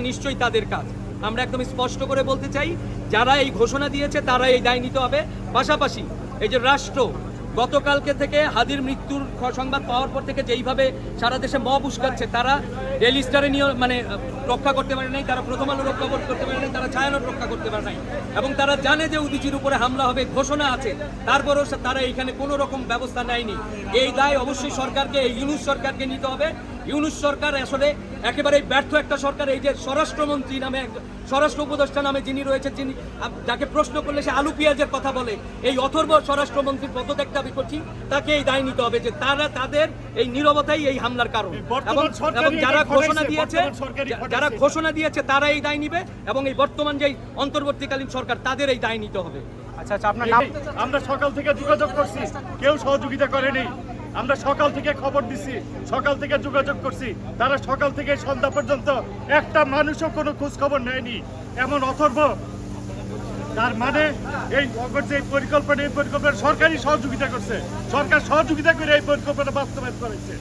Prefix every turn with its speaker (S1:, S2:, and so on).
S1: নিশ্চয়ই তাদের কাজ। আমরা একদম স্পষ্ট করে বলতে চাই, যারা এই ঘোষণা দিয়েছে তারা এই দায় নিতে হবে। পাশাপাশি এই যে রাষ্ট্র গতকালকে থেকে হাদির মৃত্যুর সংবাদ পাওয়ার পর থেকে যেইভাবে সারা দেশে মব উস্কাচ্ছে, তারা ডেইলি স্টারে নিয়ে রক্ষা করতে পারে নাই, তারা প্রথম আলো রক্ষা করতে পারে নাই, তারা ছায়ানট রক্ষা করতে পারে নাই, এবং তারা জানে যে উদীচীর উপরে হামলা হবে, ঘোষণা আছে, তারপরেও তারা এইখানে কোনো রকম ব্যবস্থা নেয়নি। এই দায় অবশ্যই সরকারকে, এই ইউনূস সরকারকে নিতে হবে। ইউনূস সরকার আসলে একেবারেই ব্যর্থ একটা সরকার। এই যে স্বরাষ্ট্রমন্ত্রী নামে, স্বরাষ্ট্র উপদেষ্টা নামে যিনি রয়েছেন, যিনি যাকে প্রশ্ন করলে সে আলু পেঁয়াজের কথা বলে, এই অথর্ব স্বরাষ্ট্রমন্ত্রীর পদত্যাগ দাবি করছি, তাকে এই দায় নিতে হবে যে তাদের এই নীরবতাই এই হামলার কারণ। এবং যারা ঘোষণা দিয়েছে তারা এই দায় নিবে, এবং এই বর্তমান যে অন্তর্বর্তীকালীন সরকার তাদের এই দায় নিতে হবে।
S2: আচ্ছা, আপনার নাম?
S3: আমরা সকাল থেকে যোগাযোগ করছি, কেউ সহযোগিতা করেনি। আমরা সকাল থেকে খবর দিছি, সকাল থেকে যোগাযোগ করছি, তারা সকাল থেকে সন্ধ্যা পর্যন্ত একটা মানুষও কোনো খোঁজ খবর নেয়নি। এমন অথর্ব, তার মানে এই পরিকল্পনা সরকারি সহযোগিতা করছে, সরকার সহযোগিতা করে এই পরিকল্পনা বাস্তবায়ন করেছে।